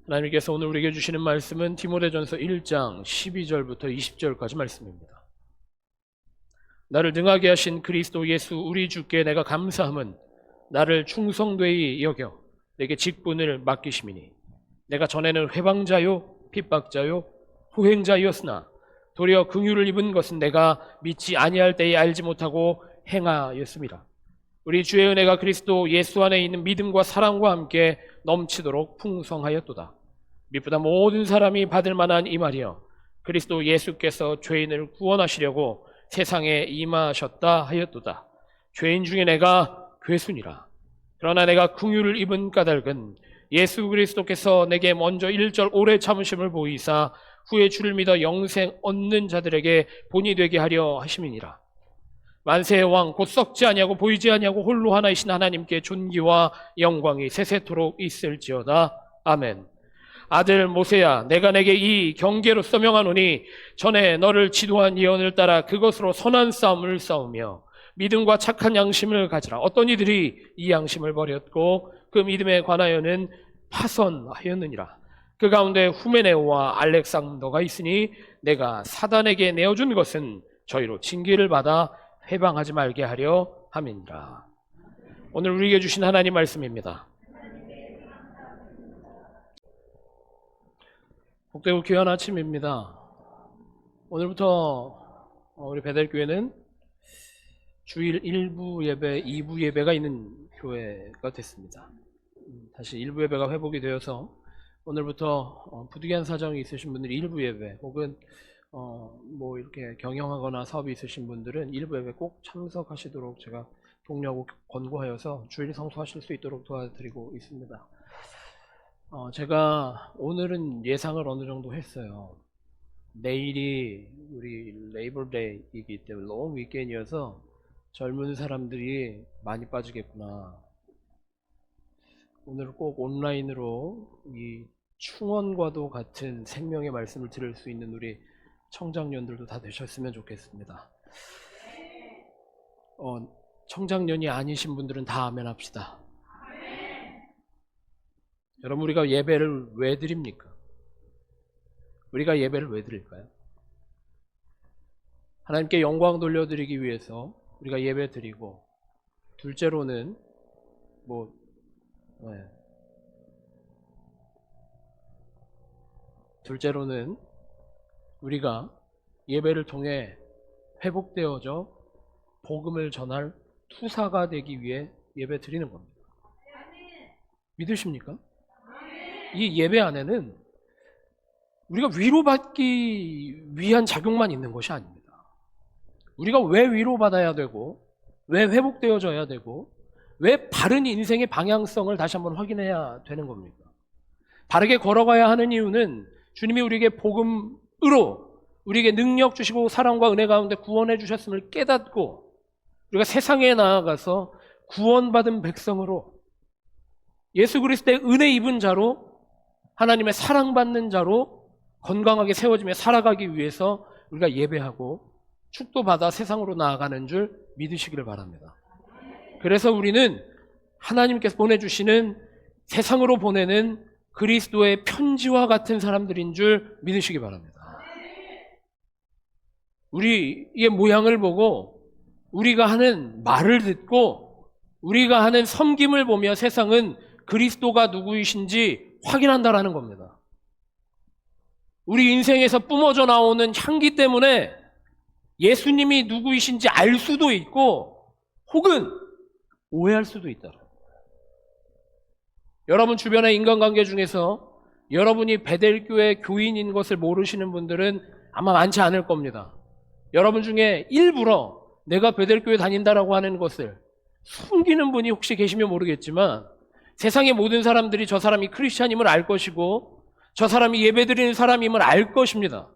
하나님께서 오늘 우리에게 주시는 말씀은 디모데전서 1장 12절부터 20절까지 말씀입니다. 나를 능하게 하신 그리스도 예수 우리 주께 내가 감사함은 나를 충성되이 여겨 내게 직분을 맡기심이니 내가 전에는 회방자요 핍박자요 후행자였으나 도리어 긍휼을 입은 것은 내가 믿지 아니할 때에 알지 못하고 행하였습니다. 우리 주의 은혜가 그리스도 예수 안에 있는 믿음과 사랑과 함께 넘치도록 풍성하였도다. 믿보다 모든 사람이 받을 만한 이 말이여 그리스도 예수께서 죄인을 구원하시려고 세상에 임하셨다 하였도다. 죄인 중에 내가 괴순이라. 그러나 내가 긍휼을 입은 까닭은 예수 그리스도께서 내게 먼저 1절 오래 참으심을 보이사 후에 주를 믿어 영생 얻는 자들에게 본이 되게 하려 하심이니라. 만세의 왕 곧 썩지 아니하고 보이지 아니하고 홀로 하나이신 하나님께 존귀와 영광이 세세토록 있을지어다. 아멘. 아들 모세야, 내가 내게 이 경계로 써명하노니 전에 너를 지도한 예언을 따라 그것으로 선한 싸움을 싸우며 믿음과 착한 양심을 가지라. 어떤 이들이 이 양심을 버렸고 그 믿음에 관하여는 파선하였느니라. 그 가운데 후메네오와 알렉산더가 있으니 내가 사단에게 내어준 것은 저희로 징계를 받아 회방하지 말게 하려 함이니라. 오늘 우리에게 주신 하나님 말씀입니다. 복되고 귀한 아침입니다. 오늘부터 우리 베델교회는 주일 1부 예배, 2부 예배가 있는 교회가 됐습니다. 다시 1부 예배가 회복이 되어서 오늘부터 부득이한 사정이 있으신 분들이 1부 예배 혹은 뭐 이렇게 경영하거나 사업이 있으신 분들은 1부 예배 꼭 참석하시도록 제가 독려하고 권고하여서 주일 성수하실 수 있도록 도와드리고 있습니다. 제가 오늘은 예상을 어느 정도 했어요. 내일이 우리 레이버데이이기 때문에 롱 위켄이어서 젊은 사람들이 많이 빠지겠구나. 오늘 꼭 온라인으로 이 충원과도 같은 생명의 말씀을 들을 수 있는 우리 청장년들도 다 되셨으면 좋겠습니다. 청장년이 아니신 분들은 다 아멘 합시다. 여러분, 우리가 예배를 왜 드립니까? 우리가 예배를 왜 드릴까요? 하나님께 영광 돌려드리기 위해서 우리가 예배 드리고, 둘째로는 둘째로는 우리가 예배를 통해 회복되어져 복음을 전할 투사가 되기 위해 예배 드리는 겁니다. 믿으십니까? 이 예배 안에는 우리가 위로받기 위한 작용만 있는 것이 아닙니다. 우리가 왜 위로받아야 되고, 왜 회복되어져야 되고, 왜 바른 인생의 방향성을 다시 한번 확인해야 되는 겁니까? 바르게 걸어가야 하는 이유는 주님이 우리에게 복음으로 우리에게 능력 주시고 사랑과 은혜 가운데 구원해 주셨음을 깨닫고 우리가 세상에 나아가서 구원받은 백성으로 예수 그리스도의 은혜 입은 자로 하나님의 사랑받는 자로 건강하게 세워지며 살아가기 위해서 우리가 예배하고 축도받아 세상으로 나아가는 줄 믿으시기를 바랍니다. 그래서 우리는 하나님께서 보내주시는 세상으로 보내는 그리스도의 편지와 같은 사람들인 줄 믿으시기 바랍니다. 우리의 모양을 보고 우리가 하는 말을 듣고 우리가 하는 섬김을 보며 세상은 그리스도가 누구이신지 확인한다라는 겁니다. 우리 인생에서 뿜어져 나오는 향기 때문에 예수님이 누구이신지 알 수도 있고 혹은 오해할 수도 있다. 여러분 주변의 인간관계 중에서 여러분이 베델교회 교인인 것을 모르시는 분들은 아마 많지 않을 겁니다. 여러분 중에 일부러 내가 베델교회 다닌다라고 하는 것을 숨기는 분이 혹시 계시면 모르겠지만 세상의 모든 사람들이 저 사람이 크리스찬임을 알 것이고 저 사람이 예배드리는 사람임을 알 것입니다.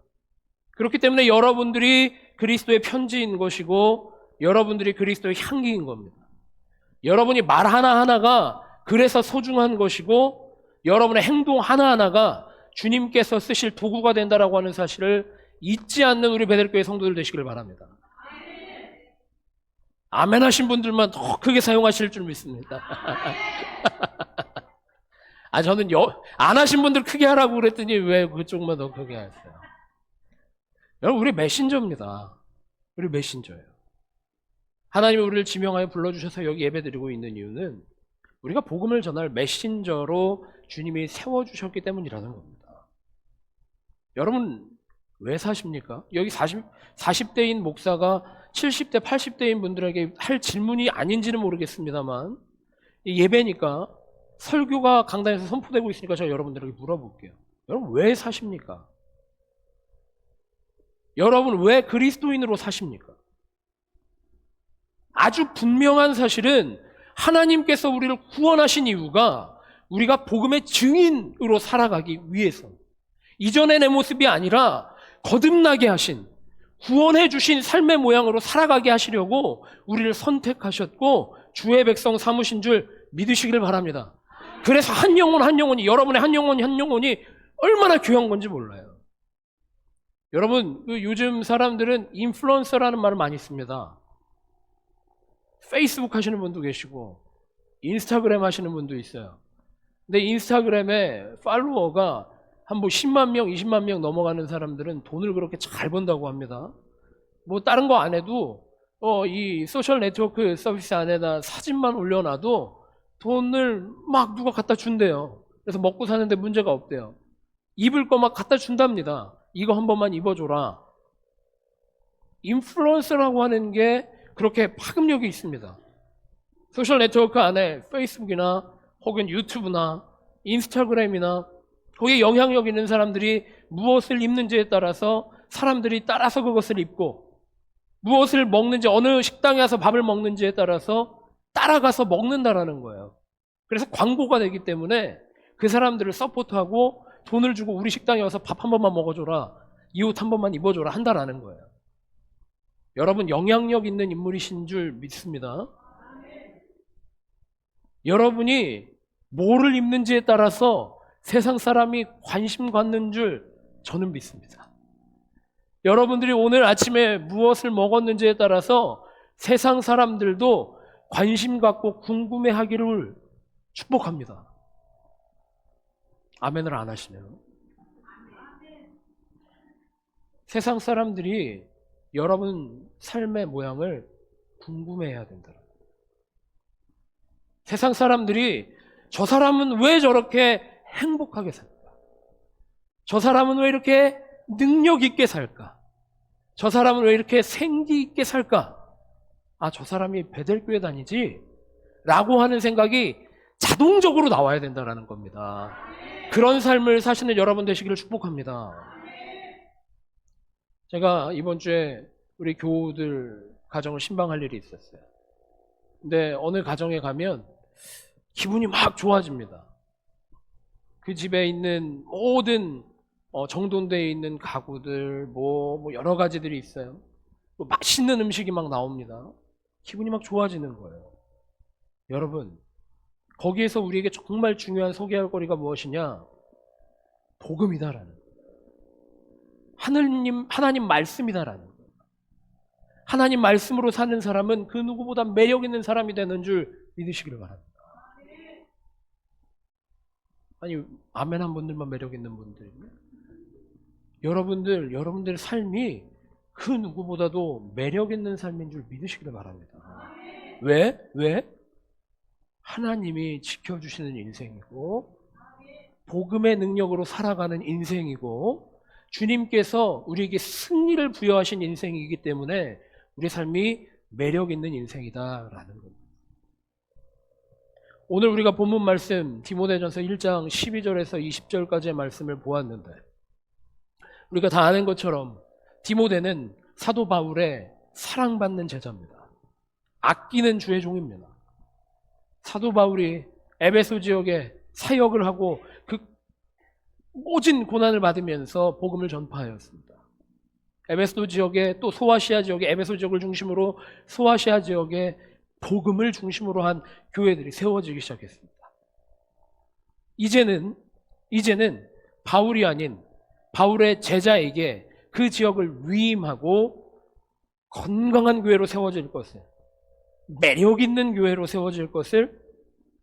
그렇기 때문에 여러분들이 그리스도의 편지인 것이고 여러분들이 그리스도의 향기인 겁니다. 여러분이 말 하나하나가 그래서 소중한 것이고 여러분의 행동 하나하나가 주님께서 쓰실 도구가 된다라고 하는 사실을 잊지 않는 우리 베델교회 성도들 되시길 바랍니다. 아멘 하신 분들만 더 크게 사용하실 줄 믿습니다. 저는 안 하신 분들 크게 하라고 그랬더니 왜 그쪽만 더 크게 하세요? 여러분, 우리 메신저입니다. 우리 메신저예요. 하나님이 우리를 지명하여 불러주셔서 여기 예배드리고 있는 이유는 우리가 복음을 전할 메신저로 주님이 세워주셨기 때문이라는 겁니다. 여러분, 왜 사십니까? 여기 40대인 목사가 70대, 80대인 분들에게 할 질문이 아닌지는 모르겠습니다만, 예배니까 설교가 강단에서 선포되고 있으니까 제가 여러분들에게 물어볼게요. 여러분, 왜 사십니까? 여러분, 왜 그리스도인으로 사십니까? 아주 분명한 사실은 하나님께서 우리를 구원하신 이유가 우리가 복음의 증인으로 살아가기 위해서, 이전의 내 모습이 아니라 거듭나게 하신, 구원해 주신 삶의 모양으로 살아가게 하시려고 우리를 선택하셨고 주의 백성 삼으신 줄 믿으시기를 바랍니다. 그래서 한 영혼 한 영혼이, 여러분의 한 영혼이 한 영혼이 얼마나 귀한 건지 몰라요. 여러분, 요즘 사람들은 인플루언서라는 말을 많이 씁니다. 페이스북 하시는 분도 계시고 인스타그램 하시는 분도 있어요. 근데 인스타그램에 팔로워가 한 10만 명, 20만 명 넘어가는 사람들은 돈을 그렇게 잘 번다고 합니다. 뭐 다른 거 안 해도 이 소셜 네트워크 서비스 안에다 사진만 올려놔도 돈을 막 누가 갖다 준대요. 그래서 먹고 사는데 문제가 없대요. 입을 거 막 갖다 준답니다. 이거 한 번만 입어줘라. 인플루언서라고 하는 게 그렇게 파급력이 있습니다. 소셜 네트워크 안에 페이스북이나 혹은 유튜브나 인스타그램이나 거기에 영향력 있는 사람들이 무엇을 입는지에 따라서 사람들이 따라서 그것을 입고, 무엇을 먹는지, 어느 식당에 가서 밥을 먹는지에 따라서 따라가서 먹는다라는 거예요. 그래서 광고가 되기 때문에 그 사람들을 서포트하고 돈을 주고 우리 식당에 와서 밥 한 번만 먹어줘라, 이 옷 한 번만 입어줘라 한다라는 거예요. 여러분, 영향력 있는 인물이신 줄 믿습니다. 여러분이 뭐를 입는지에 따라서 세상 사람이 관심 갖는 줄 저는 믿습니다. 여러분들이 오늘 아침에 무엇을 먹었는지에 따라서 세상 사람들도 관심 갖고 궁금해하기를 축복합니다. 아멘을 안 하시네요. 세상 사람들이 여러분 삶의 모양을 궁금해해야 된다. 세상 사람들이 저 사람은 왜 저렇게 행복하게 살까? 저 사람은 왜 이렇게 능력 있게 살까? 저 사람은 왜 이렇게 생기 있게 살까? 저 사람이 베델교회 다니지? 라고 하는 생각이 자동적으로 나와야 된다는 겁니다. 그런 삶을 사시는 여러분 되시기를 축복합니다. 제가 이번 주에 우리 교우들 가정을 신방할 일이 있었어요. 근데 어느 가정에 가면 기분이 막 좋아집니다. 그 집에 있는 모든 정돈되어 있는 가구들, 뭐 여러 가지들이 있어요. 뭐 맛있는 음식이 막 나옵니다. 기분이 막 좋아지는 거예요. 여러분, 거기에서 우리에게 정말 중요한 소개할 거리가 무엇이냐? 복음이다라는 거예요. 하나님 말씀이다라는 거예요. 하나님 말씀으로 사는 사람은 그 누구보다 매력 있는 사람이 되는 줄 믿으시기를 바랍니다. 아니, 아멘 한 분들만 매력 있는 분들. 여러분들의 삶이 그 누구보다도 매력 있는 삶인 줄 믿으시기를 바랍니다. 왜? 하나님이 지켜주시는 인생이고, 복음의 능력으로 살아가는 인생이고, 주님께서 우리에게 승리를 부여하신 인생이기 때문에 우리 삶이 매력 있는 인생이다라는 겁니다. 오늘 우리가 본문 말씀 디모데전서 1장 12절에서 20절까지의 말씀을 보았는데, 우리가 다 아는 것처럼 디모데는 사도 바울의 사랑받는 제자입니다. 아끼는 주의 종입니다. 사도 바울이 에베소 지역에 사역을 하고 그 모진 고난을 받으면서 복음을 전파하였습니다. 에베소 지역에, 또 소아시아 지역에, 에베소 지역을 중심으로 소아시아 지역에 복음을 중심으로 한 교회들이 세워지기 시작했습니다. 이제는 바울이 아닌 바울의 제자에게 그 지역을 위임하고 건강한 교회로 세워질 것을, 매력 있는 교회로 세워질 것을,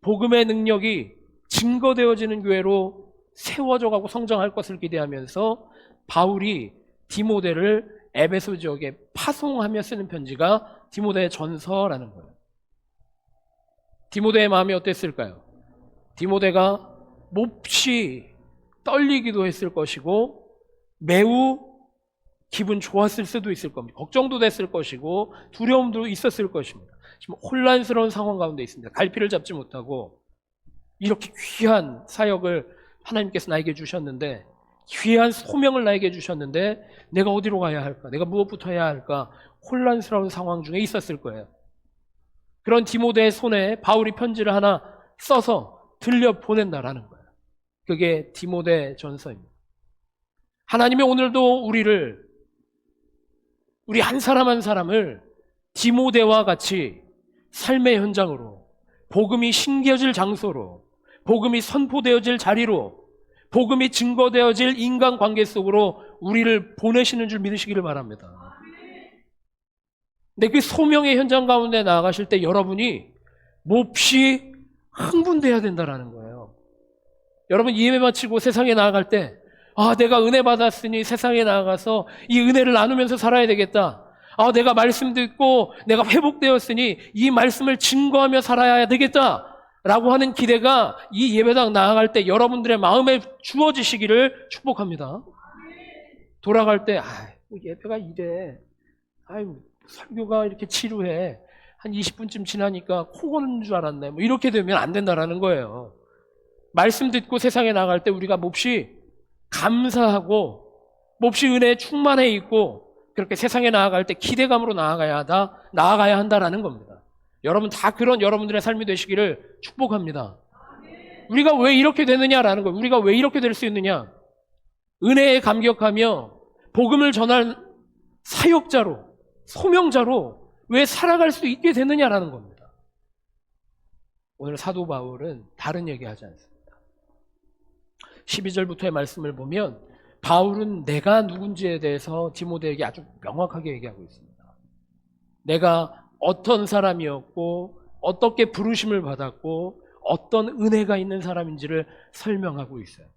복음의 능력이 증거되어지는 교회로 세워져 가고 성장할 것을 기대하면서 바울이 디모데를 에베소 지역에 파송하며 쓰는 편지가 디모데 전서라는 거예요. 디모데의 마음이 어땠을까요? 디모데가 몹시 떨리기도 했을 것이고 매우 기분 좋았을 수도 있을 겁니다. 걱정도 됐을 것이고 두려움도 있었을 것입니다. 지금 혼란스러운 상황 가운데 있습니다. 갈피를 잡지 못하고 이렇게 귀한 사역을 하나님께서 나에게 주셨는데, 귀한 소명을 나에게 주셨는데 내가 어디로 가야 할까? 내가 무엇부터 해야 할까? 혼란스러운 상황 중에 있었을 거예요. 그런 디모데의 손에 바울이 편지를 하나 써서 들려보낸다라는 거예요. 그게 디모데 전서입니다. 하나님이 오늘도 우리 한 사람 한 사람을 디모데와 같이 삶의 현장으로, 복음이 신겨질 장소로, 복음이 선포되어질 자리로, 복음이 증거되어질 인간관계 속으로 우리를 보내시는 줄 믿으시기를 바랍니다. 근데 그 소명의 현장 가운데 나아가실 때 여러분이 몹시 흥분돼야 된다는 거예요. 여러분 예배 마치고 세상에 나아갈 때 내가 은혜 받았으니 세상에 나아가서 이 은혜를 나누면서 살아야 되겠다. 내가 말씀 듣고 내가 회복되었으니 이 말씀을 증거하며 살아야 되겠다 라고 하는 기대가 이 예배당 나아갈 때 여러분들의 마음에 주어지시기를 축복합니다. 돌아갈 때 예배가 이래, 설교가 이렇게 지루해, 한 20분쯤 지나니까 코 고는 줄 알았네, 이렇게 되면 안 된다라는 거예요. 말씀 듣고 세상에 나갈 때 우리가 몹시 감사하고 몹시 은혜에 충만해 있고 그렇게 세상에 나아갈 때 기대감으로 나아가야 한다라는 겁니다. 여러분 다 그런 여러분들의 삶이 되시기를 축복합니다. 우리가 왜 이렇게 되느냐라는 거예요. 우리가 왜 이렇게 될 수 있느냐? 은혜에 감격하며 복음을 전할 사역자로, 소명자로 왜 살아갈 수 있게 되느냐라는 겁니다. 오늘 사도 바울은 다른 얘기하지 않습니다. 12절부터의 말씀을 보면 바울은 내가 누군지에 대해서 디모데에게 아주 명확하게 얘기하고 있습니다. 내가 어떤 사람이었고 어떻게 부르심을 받았고 어떤 은혜가 있는 사람인지를 설명하고 있어요.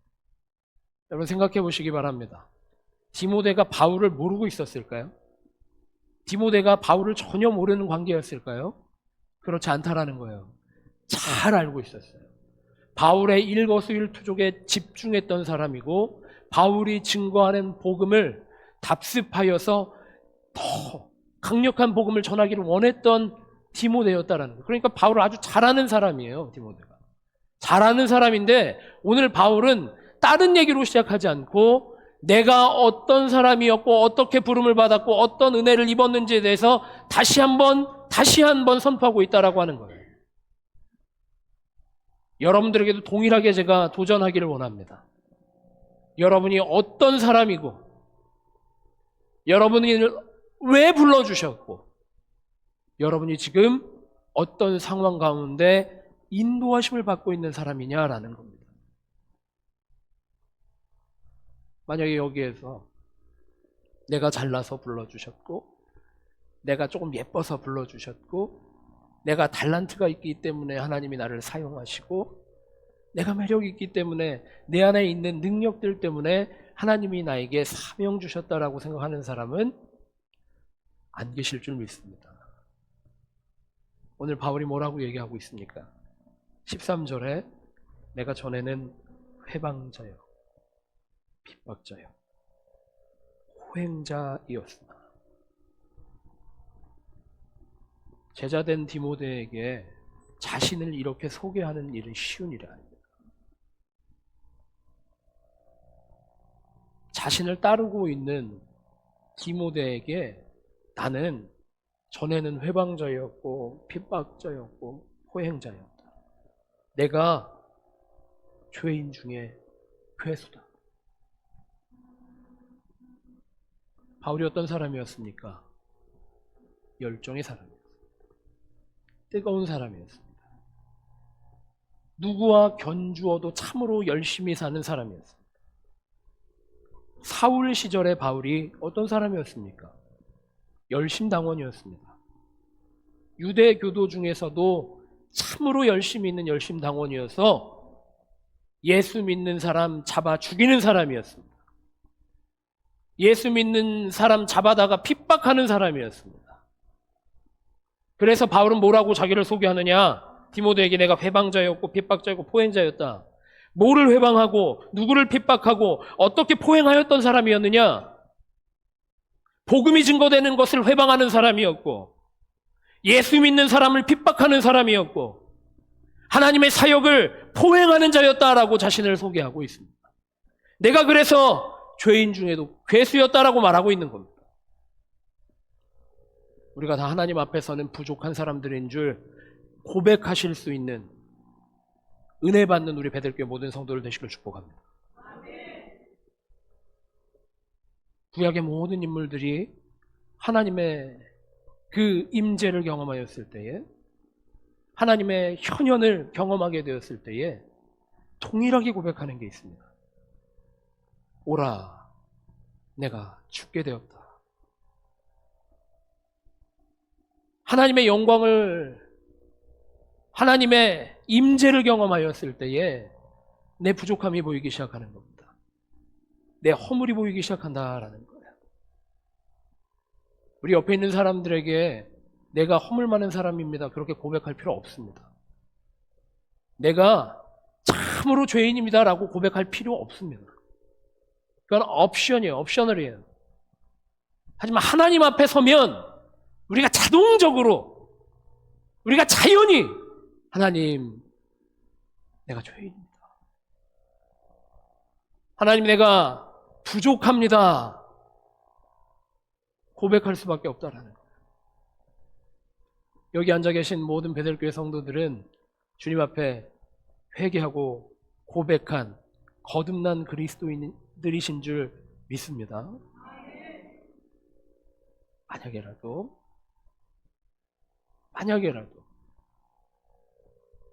여러분 생각해 보시기 바랍니다. 디모데가 바울을 모르고 있었을까요? 디모데가 바울을 전혀 모르는 관계였을까요? 그렇지 않다라는 거예요. 잘 알고 있었어요. 바울의 일거수일투족에 집중했던 사람이고 바울이 증거하는 복음을 답습하여서 더 강력한 복음을 전하기를 원했던 디모데였다라는 거예요. 그러니까 바울을 아주 잘 아는 사람이에요. 디모데가 잘 아는 사람인데 오늘 바울은 다른 얘기로 시작하지 않고 내가 어떤 사람이었고 어떻게 부름을 받았고 어떤 은혜를 입었는지에 대해서 다시 한번 선포하고 있다라고 하는 거예요. 여러분들에게도 동일하게 제가 도전하기를 원합니다. 여러분이 어떤 사람이고 여러분이 왜 불러주셨고 여러분이 지금 어떤 상황 가운데 인도하심을 받고 있는 사람이냐라는 겁니다. 만약에 여기에서 내가 잘나서 불러주셨고 내가 조금 예뻐서 불러주셨고 내가 달란트가 있기 때문에 하나님이 나를 사용하시고 내가 매력이 있기 때문에 내 안에 있는 능력들 때문에 하나님이 나에게 사명 주셨다라고 생각하는 사람은 안 계실 줄 믿습니다. 오늘 바울이 뭐라고 얘기하고 있습니까? 13절에 내가 전에는 회방자요 핍박자요 호행자이었으나 제자된 디모데에게 자신을 이렇게 소개하는 일은 쉬운 일이 아닙니다. 자신을 따르고 있는 디모데에게 나는 전에는 회방자였고 핍박자였고 호행자였다. 내가 죄인 중에 괴수다. 바울이 어떤 사람이었습니까? 열정의 사람이었습니다. 뜨거운 사람이었습니다. 누구와 견주어도 참으로 열심히 사는 사람이었습니다. 사울 시절의 바울이 어떤 사람이었습니까? 열심당원이었습니다. 유대 교도 중에서도 참으로 열심히 있는 열심당원이어서 예수 믿는 사람 잡아 죽이는 사람이었습니다. 예수 믿는 사람 잡아다가 핍박하는 사람이었습니다. 그래서 바울은 뭐라고 자기를 소개하느냐? 디모데에게 내가 회방자였고 핍박자였고 포행자였다. 뭐를 회방하고 누구를 핍박하고 어떻게 포행하였던 사람이었느냐? 복음이 증거되는 것을 회방하는 사람이었고, 예수 믿는 사람을 핍박하는 사람이었고, 하나님의 사역을 포행하는 자였다라고 자신을 소개하고 있습니다. 내가 그래서 죄인 중에도 괴수였다라고 말하고 있는 겁니다. 우리가 다 하나님 앞에서는 부족한 사람들인 줄 고백하실 수 있는 은혜 받는 우리 베들교회 모든 성도들 되시길 축복합니다. 구약의 모든 인물들이 하나님의 그 임재를 경험하였을 때에, 하나님의 현현을 경험하게 되었을 때에 동일하게 고백하는 게 있습니다. 오라, 내가 죽게 되었다. 하나님의 영광을, 하나님의 임재를 경험하였을 때에 내 부족함이 보이기 시작하는 겁니다. 내 허물이 보이기 시작한다라는 거예요. 우리 옆에 있는 사람들에게 내가 허물 많은 사람입니다, 그렇게 고백할 필요 없습니다. 내가 참으로 죄인입니다 라고 고백할 필요 없습니다. 그건 옵션이에요. 옵셔널이에요. 하지만 하나님 앞에 서면 우리가 자동적으로, 우리가 자연히 하나님, 내가 죄인입니다. 하나님, 내가 부족합니다. 고백할 수밖에 없다라는 거예요. 여기 앉아 계신 모든 베들교회 성도들은 주님 앞에 회개하고 고백한 거듭난 그리스도인들이신 줄 믿습니다. 만약에라도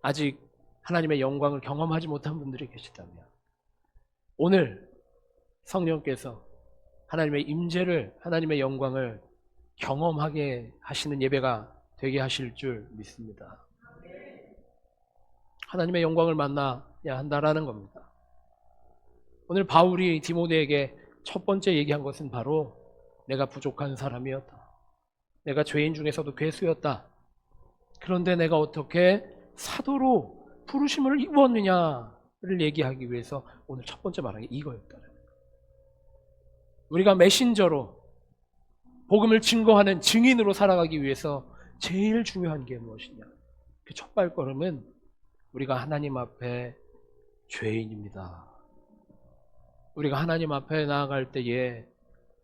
아직 하나님의 영광을 경험하지 못한 분들이 계시다면 오늘 성령께서 하나님의 임재를, 하나님의 영광을 경험하게 하시는 예배가 되게 하실 줄 믿습니다. 하나님의 영광을 만나야 한다라는 겁니다. 오늘 바울이 디모데에게 첫 번째 얘기한 것은 바로 내가 부족한 사람이었다. 내가 죄인 중에서도 괴수였다. 그런데 내가 어떻게 사도로 부르심을 입었느냐를 얘기하기 위해서 오늘 첫 번째 말한 게 이거였다. 우리가 메신저로 복음을 증거하는 증인으로 살아가기 위해서 제일 중요한 게 무엇이냐? 그 첫 발걸음은 우리가 하나님 앞에 죄인입니다. 우리가 하나님 앞에 나아갈 때에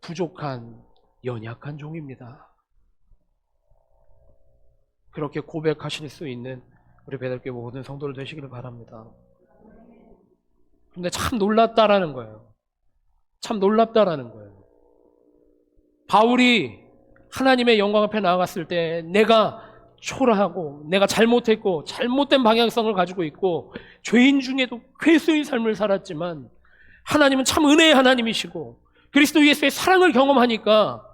부족한 연약한 종입니다. 그렇게 고백하실 수 있는 우리 베들교회 모든 성도들 되시기를 바랍니다. 근데 참 놀랍다라는 거예요. 참 놀랍다라는 거예요. 바울이 하나님의 영광 앞에 나아갔을 때 내가 초라하고 내가 잘못했고 잘못된 방향성을 가지고 있고 죄인 중에도 괴수의 삶을 살았지만 하나님은 참 은혜의 하나님이시고 그리스도 예수의 사랑을 경험하니까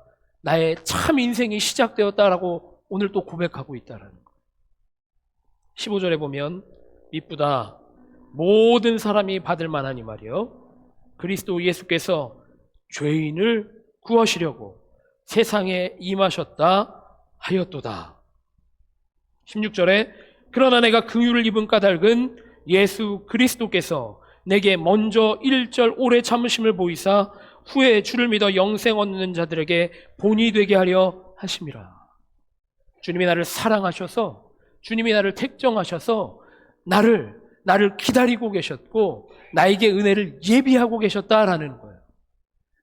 나의 참 인생이 시작되었다라고 오늘 또 고백하고 있다는 거예요. 15절에 보면 이쁘다 모든 사람이 받을 만하니 말이요 그리스도 예수께서 죄인을 구하시려고 세상에 임하셨다 하였도다. 16절에 그러나 내가 긍휼을 입은 까닭은 예수 그리스도께서 내게 먼저 1절 오래 참으심을 보이사 후에 주를 믿어 영생 얻는 자들에게 본이 되게 하려 하심이라. 주님이 나를 사랑하셔서 주님이 나를 택정하셔서 나를 기다리고 계셨고 나에게 은혜를 예비하고 계셨다라는 거예요.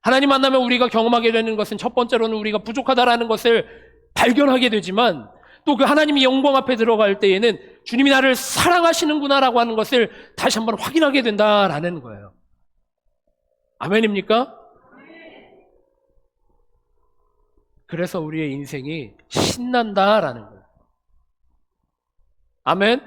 하나님 만나면 우리가 경험하게 되는 것은 첫 번째로는 우리가 부족하다라는 것을 발견하게 되지만 또 그 하나님의 영광 앞에 들어갈 때에는 주님이 나를 사랑하시는구나라고 하는 것을 다시 한번 확인하게 된다라는 거예요. 아멘입니까? 그래서 우리의 인생이 신난다라는 거예요. 아멘?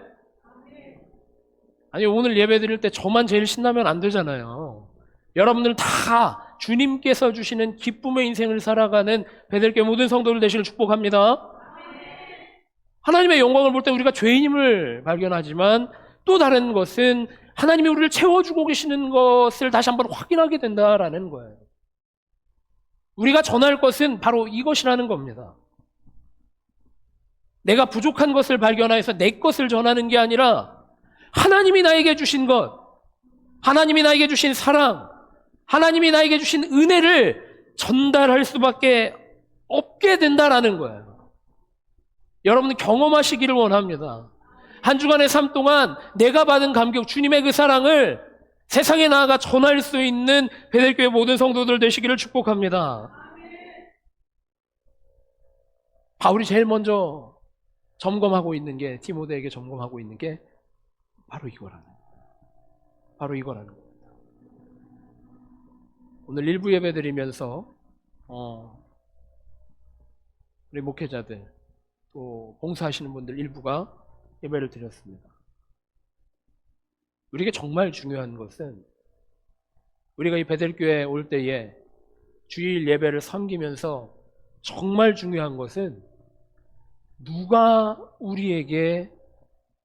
아니 오늘 예배 드릴 때 저만 제일 신나면 안 되잖아요. 여러분들은 다 주님께서 주시는 기쁨의 인생을 살아가는 베들교회 모든 성도들 되시길 축복합니다. 하나님의 영광을 볼 때 우리가 죄인임을 발견하지만 또 다른 것은 하나님이 우리를 채워주고 계시는 것을 다시 한번 확인하게 된다라는 거예요. 우리가 전할 것은 바로 이것이라는 겁니다. 내가 부족한 것을 발견해서 내 것을 전하는 게 아니라 하나님이 나에게 주신 것, 하나님이 나에게 주신 사랑, 하나님이 나에게 주신 은혜를 전달할 수밖에 없게 된다라는 거예요. 여러분 경험하시기를 원합니다. 한 주간의 삶 동안 내가 받은 감격, 주님의 그 사랑을 세상에 나아가 전할 수 있는 베델교회 모든 성도들 되시기를 축복합니다. 바울이 제일 먼저 점검하고 있는 게, 디모데에게 점검하고 있는 게 바로 이거라는 겁니다. 오늘 일부 예배 드리면서 우리 목회자들 또 봉사하시는 분들 일부가 예배를 드렸습니다. 우리에게 정말 중요한 것은 우리가 이 베델교회에 올 때에 주일 예배를 섬기면서 정말 중요한 것은 누가 우리에게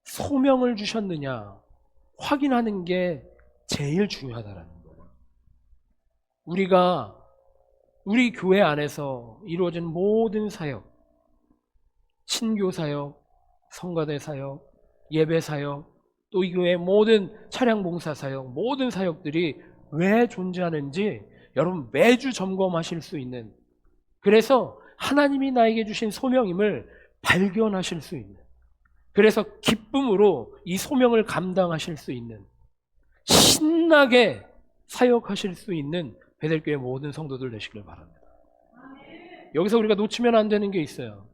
소명을 주셨느냐 확인하는 게 제일 중요하다는 거예요. 우리가 우리 교회 안에서 이루어진 모든 사역, 친교 사역, 성가대 사역, 예배 사역, 또 이 교회 모든 차량 봉사 사역, 모든 사역들이 왜 존재하는지 여러분 매주 점검하실 수 있는, 그래서 하나님이 나에게 주신 소명임을 발견하실 수 있는, 그래서 기쁨으로 이 소명을 감당하실 수 있는, 신나게 사역하실 수 있는 베델교회 모든 성도들 되시길 바랍니다. 여기서 우리가 놓치면 안 되는 게 있어요.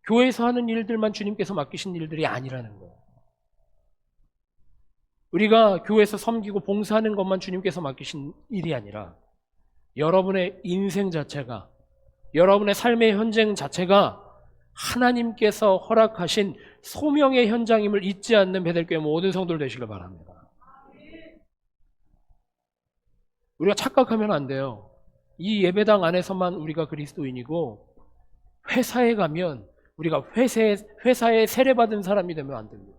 교회에서 하는 일들만 주님께서 맡기신 일들이 아니라는 거예요. 우리가 교회에서 섬기고 봉사하는 것만 주님께서 맡기신 일이 아니라 여러분의 인생 자체가, 여러분의 삶의 현장 자체가 하나님께서 허락하신 소명의 현장임을 잊지 않는 베델교회 모든 성도들 되시길 바랍니다. 우리가 착각하면 안 돼요. 이 예배당 안에서만 우리가 그리스도인이고 회사에 가면 우리가 회사에 세례받은 사람이 되면 안 됩니다.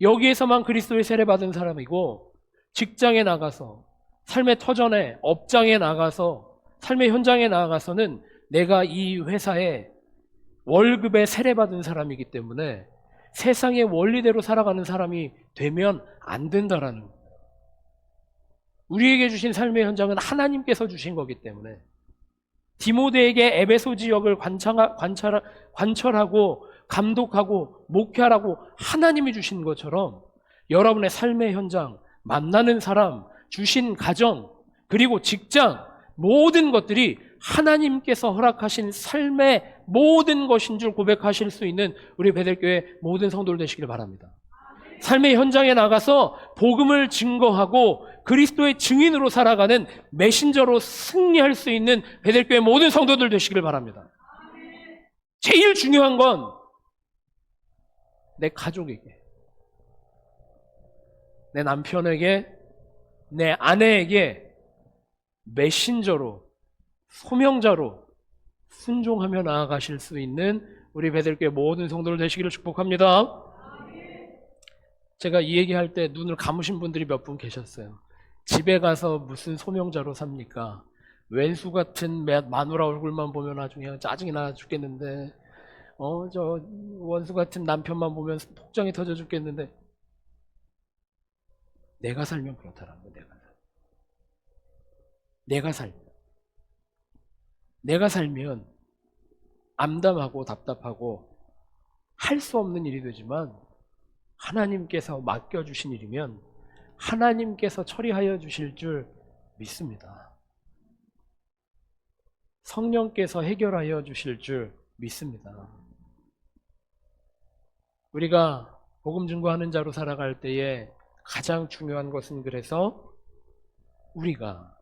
여기에서만 그리스도의 세례받은 사람이고, 직장에 나가서, 삶의 터전에, 업장에 나가서, 삶의 현장에 나가서는 내가 이 회사에 월급에 세례받은 사람이기 때문에 세상의 원리대로 살아가는 사람이 되면 안 된다라는 거예요. 우리에게 주신 삶의 현장은 하나님께서 주신 거기 때문에 디모데에게 에베소 지역을 관철하고 감독하고 목회하라고 하나님이 주신 것처럼 여러분의 삶의 현장, 만나는 사람, 주신 가정, 그리고 직장, 모든 것들이 하나님께서 허락하신 삶의 모든 것인 줄 고백하실 수 있는 우리 베델교회 모든 성도들 되시길 바랍니다. 삶의 현장에 나가서 복음을 증거하고 그리스도의 증인으로 살아가는 메신저로 승리할 수 있는 베델교회 모든 성도들 되시길 바랍니다. 제일 중요한 건 내 가족에게, 내 남편에게, 내 아내에게 메신저로, 소명자로 순종하며 나아가실 수 있는 우리 베델교회 모든 성도들 되시기를 축복합니다. 제가 이 얘기할 때 눈을 감으신 분들이 몇 분 계셨어요. 집에 가서 무슨 소명자로 삽니까? 왼수 같은 마누라 얼굴만 보면 아주 그냥 짜증이 나 죽겠는데, 저 원수 같은 남편만 보면 폭정이 터져 죽겠는데, 내가 살면 그렇다라는 거예요. 내가 살면 암담하고 답답하고 할 수 없는 일이 되지만 하나님께서 맡겨주신 일이면 하나님께서 처리하여 주실 줄 믿습니다. 성령께서 해결하여 주실 줄 믿습니다. 우리가 복음 증거하는 자로 살아갈 때에 가장 중요한 것은, 그래서 우리가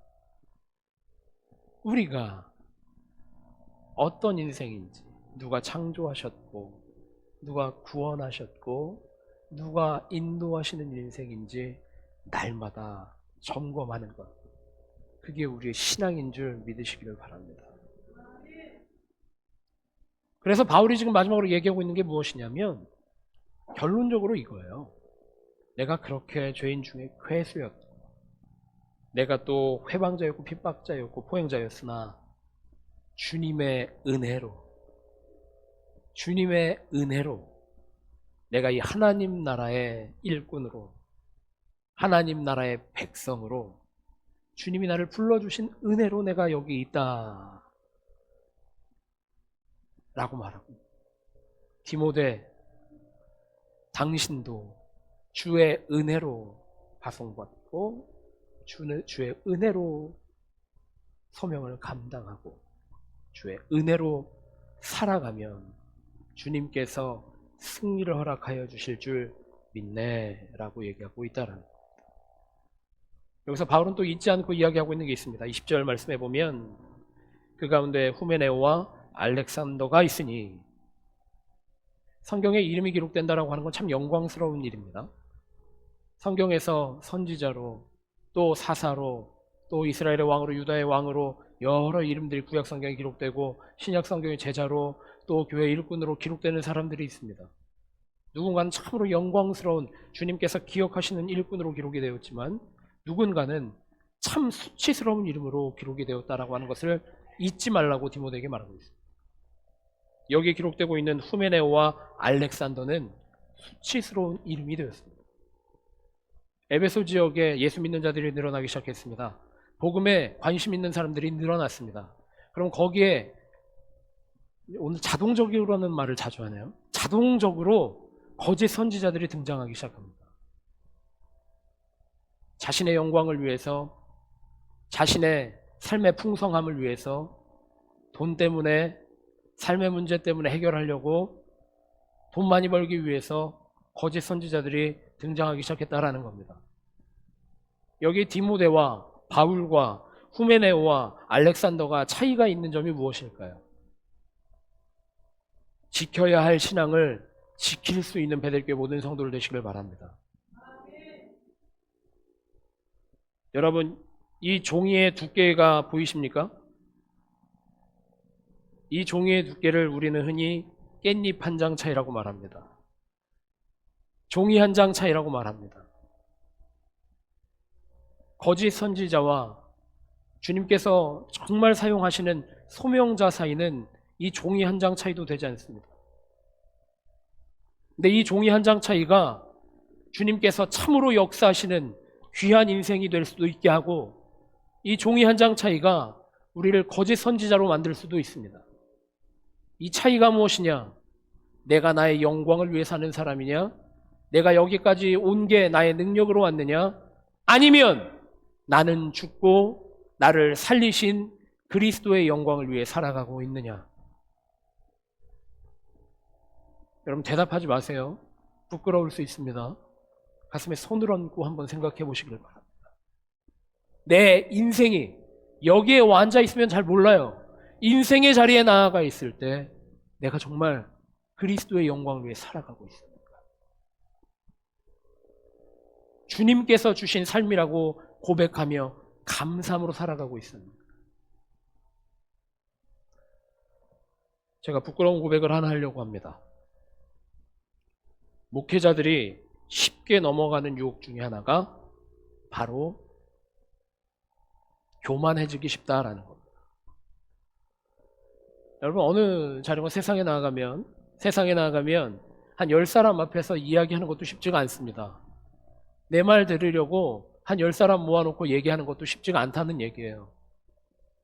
어떤 인생인지, 누가 창조하셨고 누가 구원하셨고 누가 인도하시는 인생인지 날마다 점검하는 것, 그게 우리의 신앙인 줄 믿으시기를 바랍니다. 그래서 바울이 지금 마지막으로 얘기하고 있는 게 무엇이냐면 결론적으로 이거예요. 내가 그렇게 죄인 중에 괴수였고, 내가 또 회방자였고 핍박자였고 포행자였으나 주님의 은혜로 내가 이 하나님 나라의 일꾼으로, 하나님 나라의 백성으로 주님이 나를 불러주신 은혜로 내가 여기 있다 라고 말하고, 디모데 당신도 주의 은혜로 파송받고 주의 은혜로 소명을 감당하고 주의 은혜로 살아가면 주님께서 승리를 허락하여 주실 줄 믿네 라고 얘기하고 있다는 겁니다. 여기서 바울은 또 잊지 않고 이야기하고 있는 게 있습니다. 20절 말씀해 보면 그 가운데 후메네오와 알렉산더가 있으니, 성경에 이름이 기록된다라고 하는 건 참 영광스러운 일입니다. 성경에서 선지자로 또 사사로 또 이스라엘의 왕으로 유다의 왕으로 여러 이름들이 구약 성경에 기록되고 신약 성경의 제자로 또 교회 일꾼으로 기록되는 사람들이 있습니다. 누군가는 참으로 영광스러운 주님께서 기억하시는 일꾼으로 기록이 되었지만 누군가는 참 수치스러운 이름으로 기록이 되었다라고 하는 것을 잊지 말라고 디모데에게 말하고 있습니다. 여기에 기록되고 있는 후메네오와 알렉산더는 수치스러운 이름이 되었습니다. 에베소 지역에 예수 믿는 자들이 늘어나기 시작했습니다. 복음에 관심 있는 사람들이 늘어났습니다. 그럼 거기에 오늘 자동적으로라는 말을 자주 하네요. 자동적으로 거짓 선지자들이 등장하기 시작합니다. 자신의 영광을 위해서, 자신의 삶의 풍성함을 위해서, 돈 때문에, 삶의 문제 때문에 해결하려고 돈 많이 벌기 위해서 거짓 선지자들이 등장하기 시작했다라는 겁니다. 여기 디모데와 바울과 후메네오와 알렉산더가 차이가 있는 점이 무엇일까요? 지켜야 할 신앙을 지킬 수 있는 베들교회 모든 성도들 되시길 바랍니다. 여러분, 이 종이의 두께가 보이십니까? 이 종이의 두께를 우리는 흔히 깻잎 한 장 차이라고 말합니다. 종이 한 장 차이라고 말합니다. 거짓 선지자와 주님께서 정말 사용하시는 소명자 사이는 이 종이 한 장 차이도 되지 않습니다. 근데 이 종이 한 장 차이가 주님께서 참으로 역사하시는 귀한 인생이 될 수도 있게 하고, 이 종이 한 장 차이가 우리를 거짓 선지자로 만들 수도 있습니다. 이 차이가 무엇이냐? 내가 나의 영광을 위해 사는 사람이냐? 내가 여기까지 온 게 나의 능력으로 왔느냐? 아니면 나는 죽고 나를 살리신 그리스도의 영광을 위해 살아가고 있느냐? 여러분 대답하지 마세요. 부끄러울 수 있습니다. 가슴에 손을 얹고 한번 생각해 보시길 바랍니다. 내 인생이 여기에 앉아 있으면 잘 몰라요. 인생의 자리에 나아가 있을 때 내가 정말 그리스도의 영광을 위해 살아가고 있습니다. 주님께서 주신 삶이라고 고백하며 감사함으로 살아가고 있습니다. 제가 부끄러운 고백을 하나 하려고 합니다. 목회자들이 쉽게 넘어가는 유혹 중에 하나가 바로 교만해지기 쉽다라는 겁니다. 여러분, 어느 자리가 세상에 나가면 한 10사람 앞에서 이야기하는 것도 쉽지가 않습니다. 내 말 들으려고 한 10사람 모아놓고 얘기하는 것도 쉽지가 않다는 얘기예요.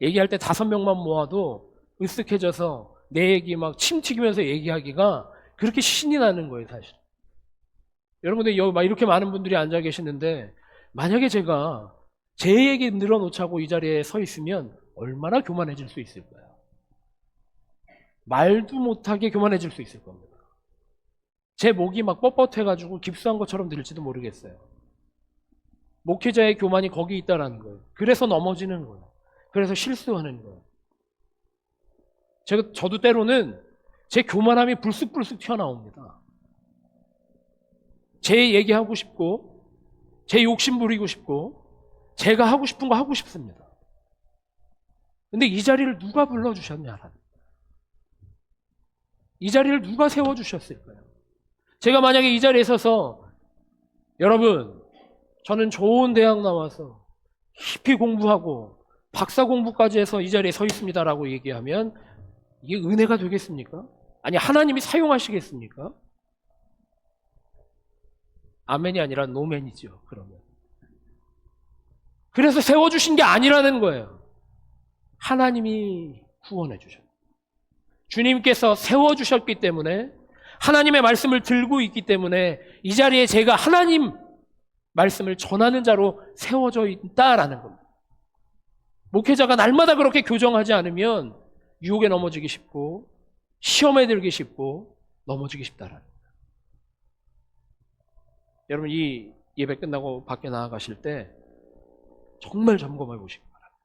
얘기할 때 5명만 모아도 으쓱해져서 내 얘기 막 침 튀기면서 얘기하기가 그렇게 신이 나는 거예요, 사실. 여러분들 여기 막 이렇게 많은 분들이 앉아 계시는데 만약에 제가 제 얘기 늘어놓자고 이 자리에 서 있으면 얼마나 교만해질 수 있을까요? 말도 못하게 교만해질 수 있을 겁니다. 제 목이 막 뻣뻣해가지고 깁스한 것처럼 들릴지도 모르겠어요. 목회자의 교만이 거기 있다라는 거예요. 그래서 넘어지는 거예요. 그래서 실수하는 거예요. 저도 때로는 제 교만함이 불쑥불쑥 튀어나옵니다. 제 얘기하고 싶고, 제 욕심 부리고 싶고, 제가 하고 싶은 거 하고 싶습니다. 근데 이 자리를 누가 불러주셨냐라는, 이 자리를 누가 세워주셨을까요? 제가 만약에 이 자리에 서서 여러분, 저는 좋은 대학 나와서 깊이 공부하고 박사 공부까지 해서 이 자리에 서 있습니다라고 얘기하면 이게 은혜가 되겠습니까? 아니, 하나님이 사용하시겠습니까? 아멘이 아니라 노멘이죠. 그러면 그래서 세워주신 게 아니라는 거예요. 하나님이 구원해 주셨어요. 주님께서 세워주셨기 때문에, 하나님의 말씀을 들고 있기 때문에 이 자리에 제가 하나님 말씀을 전하는 자로 세워져 있다라는 겁니다. 목회자가 날마다 그렇게 교정하지 않으면 유혹에 넘어지기 쉽고 시험에 들기 쉽고 넘어지기 쉽다라는 거예요. 여러분, 이 예배 끝나고 밖에 나아가실 때 정말 점검해 보시기 바랍니다.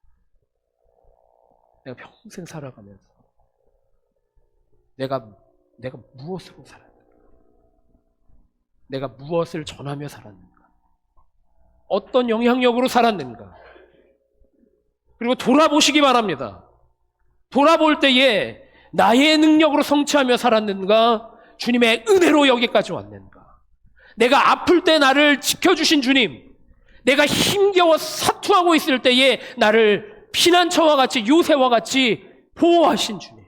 내가 평생 살아가면서 내가 무엇으로 살았는가? 내가 무엇을 전하며 살았는가? 어떤 영향력으로 살았는가? 그리고 돌아보시기 바랍니다. 돌아볼 때에 나의 능력으로 성취하며 살았는가? 주님의 은혜로 여기까지 왔는가? 내가 아플 때 나를 지켜주신 주님, 내가 힘겨워 사투하고 있을 때에 나를 피난처와 같이 요새와 같이 보호하신 주님,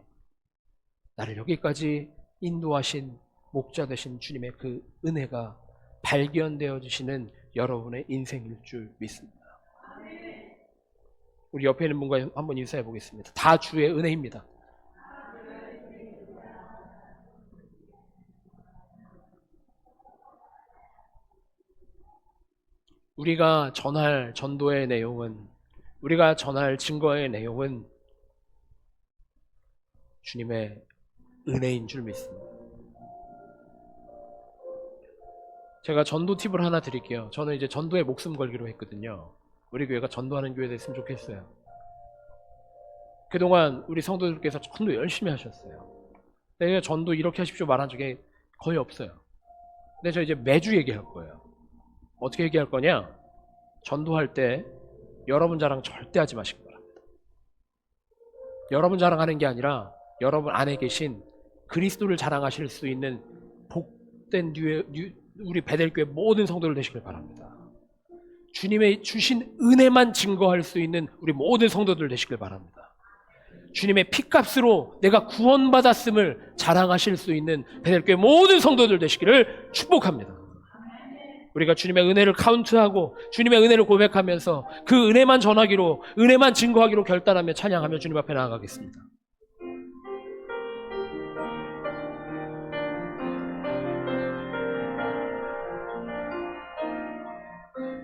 나를 여기까지 인도하신 목자 되신 주님의 그 은혜가 발견되어지시는 여러분의 인생일 줄 믿습니다. 우리 옆에 있는 분과 한번 인사해 보겠습니다. 다 주의 은혜입니다. 우리가 전할 전도의 내용은, 우리가 전할 증거의 내용은 주님의 은혜인 줄 믿습니다. 제가 전도 팁을 하나 드릴게요. 저는 이제 전도에 목숨 걸기로 했거든요. 우리 교회가 전도하는 교회 됐으면 좋겠어요. 그동안 우리 성도들께서 전도 열심히 하셨어요. 내가 전도 이렇게 하십시오 말한 적이 거의 없어요. 근데 저 이제 매주 얘기할 거예요. 어떻게 얘기할 거냐? 전도할 때 여러분 자랑 절대 하지 마시기 바랍니다. 여러분 자랑하는 게 아니라 여러분 안에 계신 그리스도를 자랑하실 수 있는 복된 우리 베델교회 모든 성도들 되시길 바랍니다. 주님의 주신 은혜만 증거할 수 있는 우리 모든 성도들 되시길 바랍니다. 주님의 피값으로 내가 구원받았음을 자랑하실 수 있는 베델교회 모든 성도들 되시기를 축복합니다. 우리가 주님의 은혜를 카운트하고 주님의 은혜를 고백하면서 그 은혜만 전하기로, 은혜만 증거하기로 결단하며 찬양하며 주님 앞에 나아가겠습니다.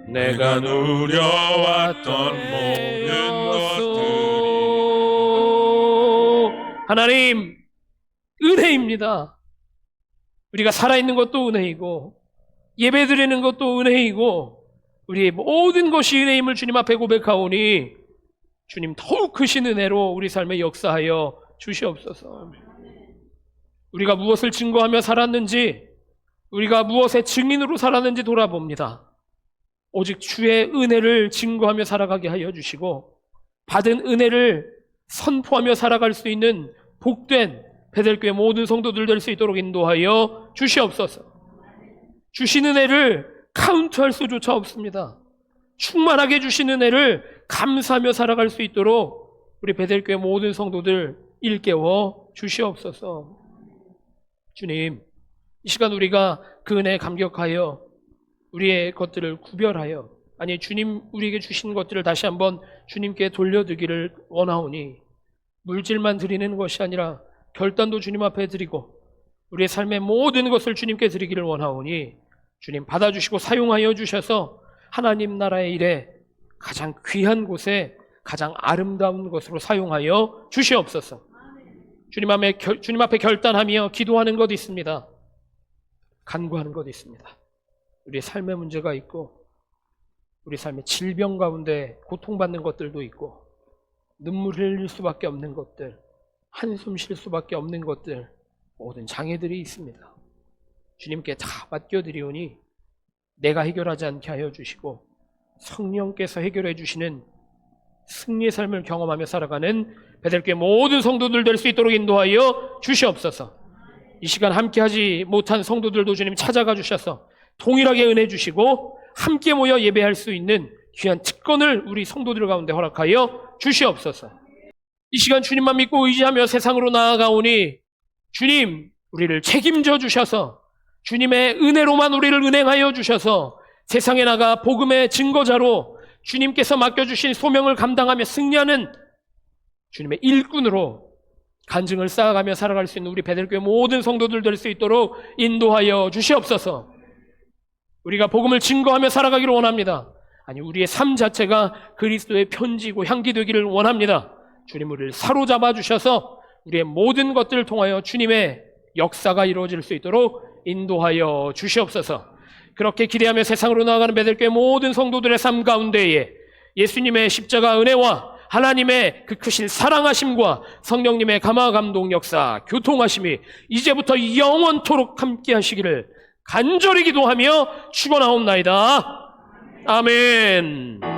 내가 누려왔던 모든 것들이 하나님, 은혜입니다. 우리가 살아있는 것도 은혜이고 예배드리는 것도 은혜이고 우리의 모든 것이 은혜임을 주님 앞에 고백하오니 주님 더욱 크신 은혜로 우리 삶에 역사하여 주시옵소서. 우리가 무엇을 증거하며 살았는지, 우리가 무엇의 증인으로 살았는지 돌아봅니다. 오직 주의 은혜를 증거하며 살아가게 하여 주시고 받은 은혜를 선포하며 살아갈 수 있는 복된 베델교회 모든 성도들 될 수 있도록 인도하여 주시옵소서. 주신 은혜를 카운트할 수조차 없습니다. 충만하게 주신 은혜를 감사하며 살아갈 수 있도록 우리 베델교회 모든 성도들 일깨워 주시옵소서. 주님, 이 시간 우리가 그 은혜에 감격하여 우리의 것들을 구별하여, 아니 주님 우리에게 주신 것들을 다시 한번 주님께 돌려드리기를 원하오니 물질만 드리는 것이 아니라 결단도 주님 앞에 드리고 우리의 삶의 모든 것을 주님께 드리기를 원하오니 주님 받아주시고 사용하여 주셔서 하나님 나라의 일에 가장 귀한 곳에 가장 아름다운 것으로 사용하여 주시옵소서. 주님 앞에 결단하며 기도하는 것 있습니다. 간구하는 것 있습니다. 우리의 삶의 문제가 있고 우리 삶의 질병 가운데 고통받는 것들도 있고 눈물을 흘릴 수밖에 없는 것들, 한숨 쉴 수밖에 없는 것들, 모든 장애들이 있습니다. 주님께 다 맡겨드리오니 내가 해결하지 않게 하여 주시고 성령께서 해결해 주시는 승리의 삶을 경험하며 살아가는 베델교회 모든 성도들 될 수 있도록 인도하여 주시옵소서. 이 시간 함께하지 못한 성도들도 주님 찾아가 주셔서 동일하게 은혜 주시고 함께 모여 예배할 수 있는 귀한 특권을 우리 성도들 가운데 허락하여 주시옵소서. 이 시간 주님만 믿고 의지하며 세상으로 나아가오니 주님, 우리를 책임져 주셔서 주님의 은혜로만 우리를 은행하여 주셔서 세상에 나가 복음의 증거자로 주님께서 맡겨주신 소명을 감당하며 승리하는 주님의 일꾼으로 간증을 쌓아가며 살아갈 수 있는 우리 베들교회 모든 성도들 될 수 있도록 인도하여 주시옵소서. 우리가 복음을 증거하며 살아가기를 원합니다. 아니, 우리의 삶 자체가 그리스도의 편지고 향기 되기를 원합니다. 주님, 우리를 사로잡아 주셔서 우리의 모든 것들을 통하여 주님의 역사가 이루어질 수 있도록 인도하여 주시옵소서. 그렇게 기대하며 세상으로 나아가는 베들교회 모든 성도들의 삶 가운데에 예수님의 십자가 은혜와 하나님의 그 크신 사랑하심과 성령님의 감화 감동 역사 교통하심이 이제부터 영원토록 함께 하시기를 간절히 기도하며 축원하옵나이다. 아멘.